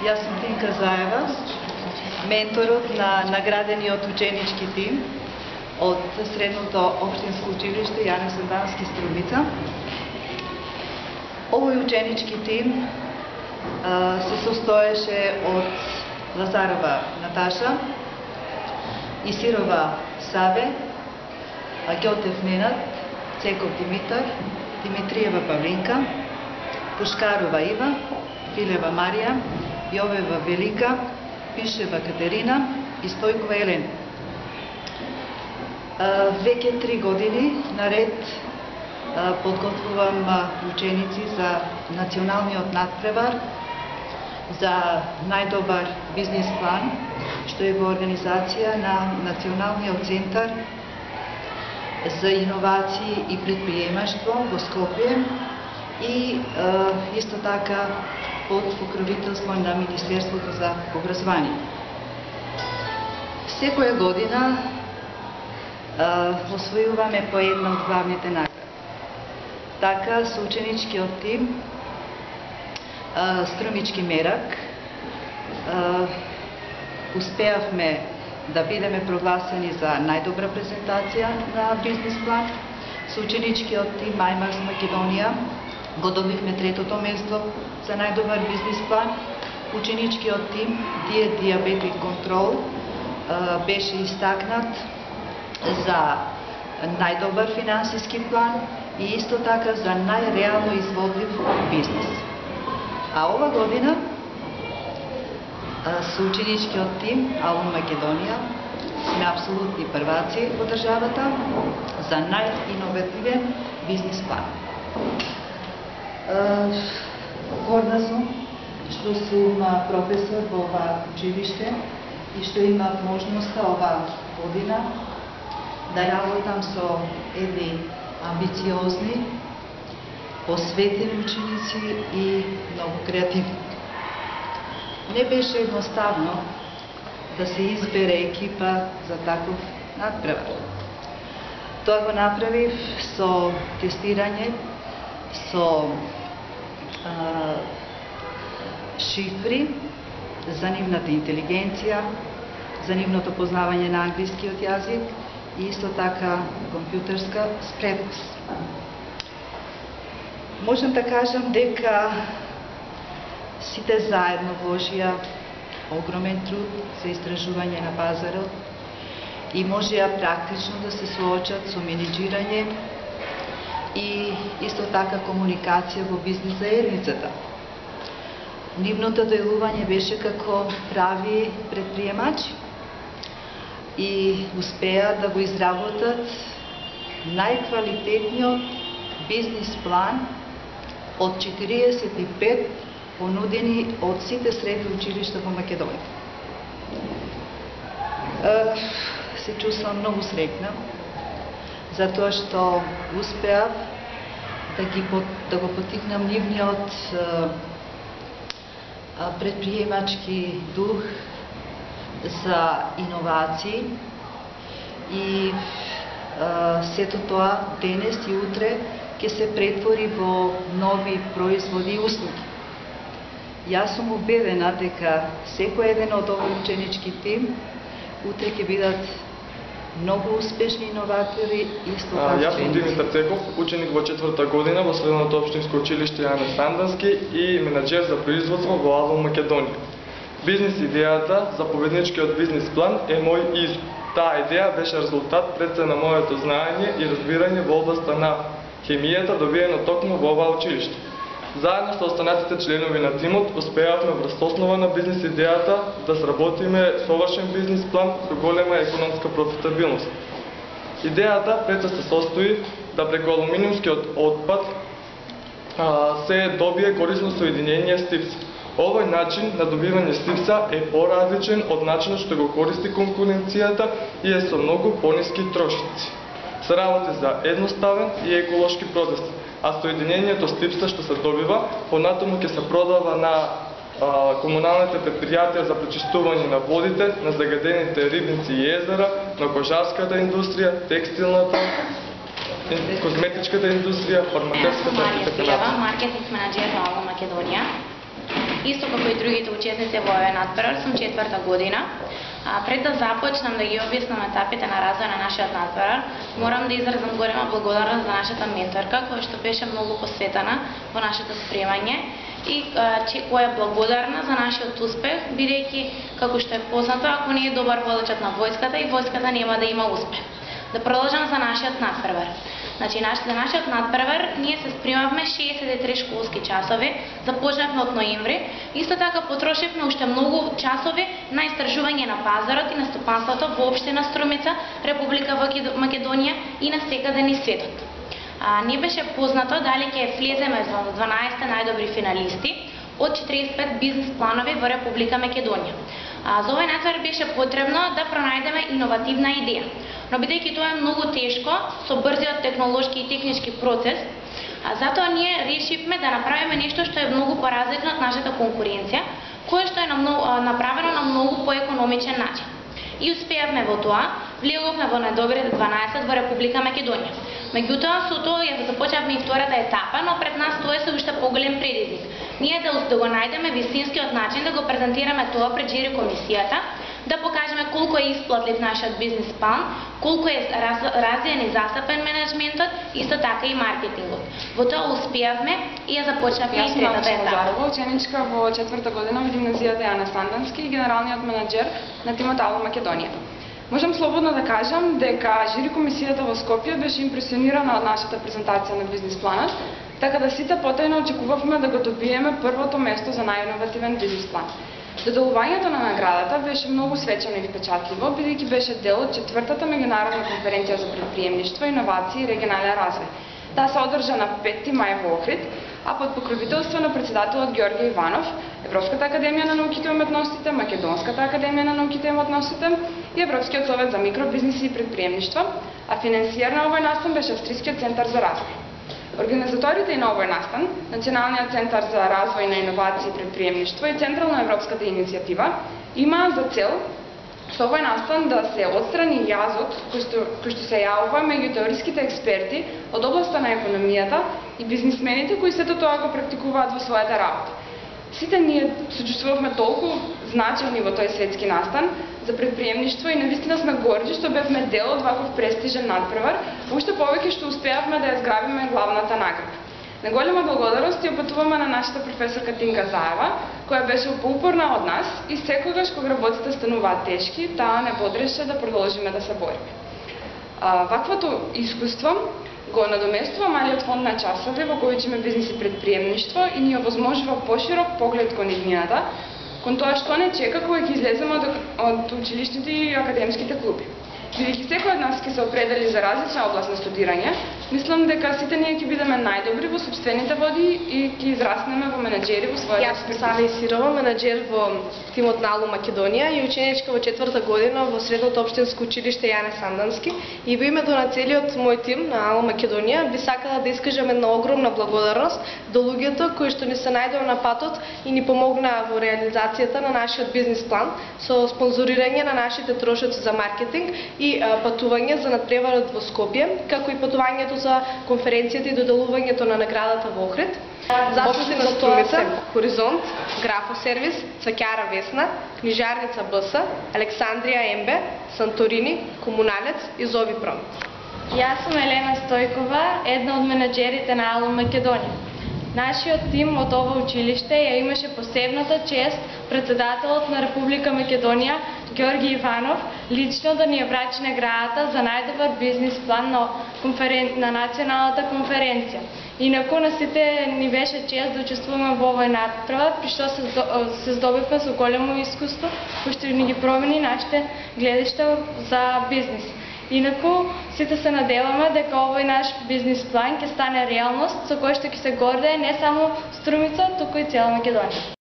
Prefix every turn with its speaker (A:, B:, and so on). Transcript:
A: Јас сум Тинка Заева, менторот на наградениот ученички тим од Средното општинско училиште Јане Сандански Струмица. Овој ученички тим се состоеше од Лазарова Наташа, Исирова Саве, Ѓотев Ненад, Цеков Димитар, Димитриева Павлинка, Пушкарова Ива, Филева Марија, Јовева Велика, Пишева Катерина и Стојкова Елена. Веќе 3 години наред подготвувам ученици за националниот надпревар за најдобар бизнис план, што е во организација на Националниот центар за иновации и предприемаштво во Скопје и исто така под покровителство на Министерството за образование. Секоја година освојуваме по една од главните награди. Така, со ученичкиот тим Струмички мерак успеавме да бидеме прогласени за најдобра презентација на бизнис план. Со ученичкиот тим Ајмарс Македонија го добивме 3-то место за најдобар бизнис план. Ученичкиот тим Диабетик контрол беше истакнат за најдобар финансиски план и исто така за најреално изводлив бизнис. А ова година со ученичкиот тим Алум Македонија сме апсолутни прваци во државата за најиновативен бизнис план. Горда сум што сум професор во ова училиште и што имав можноста ова година да работам со едни амбициозни, посветени ученици и многу креативни. Не беше едноставно да се избере екипа за таков надпревар. Тоа го направив со тестирање, со шифри за нивната интелигенција, за нивното познавање на англискиот јазик и исто така компјутерска спретност. Можам да кажам дека сите заедно вложија огромен труд за истражување на пазарот и можеа практично да се соочат со менеджирање и исто така комуникација во бизнис заедницата. Нивното делување беше како прави предприемачи и успеа да го изработат најквалитетниот бизнис план од 45 понудени од сите средни училишта во Македонија. Се чувствам многу среќна, затоа што успеав да го потикнам нивниот предприемачки дух за иновации и сето тоа денес и утре ќе се претвори во нови производи и услуги. Јас сум убедена дека секој еден од овој ученички тим утре ќе бидат многу успешни иноватори и исто така.
B: Јас сум Димитар Цеков, ученик во 4-та година во Средното општинско училиште Јане Сандански и менаџер за производство во Алум Македонија. Бизнис идејата за победничкиот бизнис план е мој изум. Таа идеја беше резултат пред се на моето знаење и разбирање во областа на хемијата, добиено токму во ова училиште. Заедно со останатите членови на тимот успеавме врз основа на бизнис идејата да сработиме совршен бизнис план со голема економска профитабилност. Идејата пред се состои да преку алуминиумскиот отпад се добие корисно соединение стипса. Овој начин на добивање стипса е поразличен од начинот што го користи конкуренцијата и е со многу пониски трошоци. Се работи за едноставен и еколошки процес, а соединението стипса што се добива понатаму ќе се продава на комуналните предпријатија за пречистување на водите, на загадените рибници и езера, на кожарската индустрија, текстилната, козметичката индустрија, фармацевската и така натаму.
C: Маркетинг менаџер во Алум Македонија. Исто како и другите учесници во овој надпревар, сум 4-та година. Пред да започнам да ги објаснам етапите на развој на нашиот надпревар, морам да изразам голема благодарност за нашата менторка, која што беше многу посветена во нашето спремање и која е благодарна за нашиот успех, бидејќи, како што е познато, ако не е добар водачот на војската, и војската нема да има успех. Да продолжам за нашиот надпревар. За нашиот надпревар ние се спремавме 63 школски часови, започнавме од ноември, исто така потрошивме уште многу часови на истражување на пазарот и на стопанството во општина Струмица, Република Македонија и на секаде низ светот. Не беше познато дали ќе влеземе во 12 најдобри финалисти од 45 бизнис планови во Република Македонија. За овој надпревар беше потребно да пронајдеме иновативна идеја. Но бидејќи тоа е многу тешко со брзиот технолошки и технички процес, затоа ние решивме да направиме нешто што е многу поразлично од нашата конкуренција, кое што е направено на многу поекономичен начин. И успеавме во тоа, влеговме во најдобрите 12 во Република Македонија. Меѓутоа, со тоа ја започнавме и втората етапа, но пред нас тоа е уште поголем предизвик. Ние да го најдеме вистинскиот начин да го презентираме тоа пред жири комисијата, да покажеме колку е исплатлив нашиот бизнис план, колку е развиен и застапен менеджментот, исто така и маркетингот. Во тоа успеавме и ја започнавме и третата етапа.
D: Ученичка во 4-та година во гимназијата Јане Сандански и генералниот менаџер на тимот Алма Македонија. Можам слободно да кажам дека жири комисијата во Скопје беше импресионирана од нашата презентација на бизнис планот, така да сите потајно очекувавме да го добиеме првото место за најиновативен бизнис план. Доделувањето на наградата беше многу свечено и впечатливо, бидејќи беше дел од 4-та меѓународна конференција за претприемништво, иновации и регионален развој. Таа се одржа на 5 мај во Охрид, а под покровителство на председателот Ѓорѓе Иванов, Европската академија на науките и уметностите, Македонската академија на науките и уметностите и Европскиот совет за микробизнеси и претприемништво, а финансиер на овој настан беше Австрискиот центар за развој. Организаторите и на овој настан, Националниот центар за развој на иновации и претприемништво и Централна европската иницијатива, имаа за цел со овој настан да се отстрани јазот кој што се јавува меѓу теориските експерти од областа на економијата и бизнисмените кои сето тоа го практикуваат во својата работа. Сите ние сочувствувавме толку значајни во тој светски настан за претприемништво и навистина сме горди што бевме дел од ваков престижен надпревар, уште повеќе што успеавме да ја зграбиме главната награда. На голема благодарност ја патуваме на нашата професорка Тинка Заева, која беше поупорна од нас и секогаш кога работите стануваат тешки, таа не бодреше да продолжиме да се бориме. Ваквото искуство го надоместува малиот фонд на часови во кој учиме бизнис и претприемништво и ни овозможува поширок поглед кон иднината, кон тоа што не чека кога ќе излеземе од училишните и академските клуби. Бидејќи секој од нас ќе се определи за различна област на студирање, мислам дека сите ние ќе бидеме најдобри во сопствените води и ќе израснеме во менаџери во својата
E: експертиза. Јас сум Сара Исирова, менаџер во тимот на Алма Македонија и ученичка во 4-та година во Средното општинско училиште Јане Сандански. И во името на целиот мој тим на Алма Македонија би сакала да искажам една огромна благодарност до луѓето кои што ни се најдоа на патот и ни помогнаа во реализацијата на нашиот бизнис план со спонзорирање на нашите трошоци за маркетинг и патување за надпреварот во Скопје, како и патувањето за конференцијата и доделувањето на наградата во Охрид. Општина Струмица, Хоризонт, Графо сервис, Цвеќара Весна, Книжарница БС, Александрија МБ, Санторини, Комуналец и Зовипром.
F: Јас сум Елена Стојкова, една од менаџерите на Алма Македонија. Нашиот тим од ова училиште ја имаше посебната чест председателот на Република Македонија Ѓорѓе Иванов лично да ни ја врачи наградата за најдобар бизнис план на националната конференција. Инаку на сите ни беше чест да учествуваме во овој надпревар, при што се здобивме со големо искуство, кој што ни ги промени нашите гледишта за бизнис. Инаку, сите се надеваме дека овој наш бизнис план ќе стане реалност, со кој што ќе се гордее не само Струмица, туку и цела Македонија.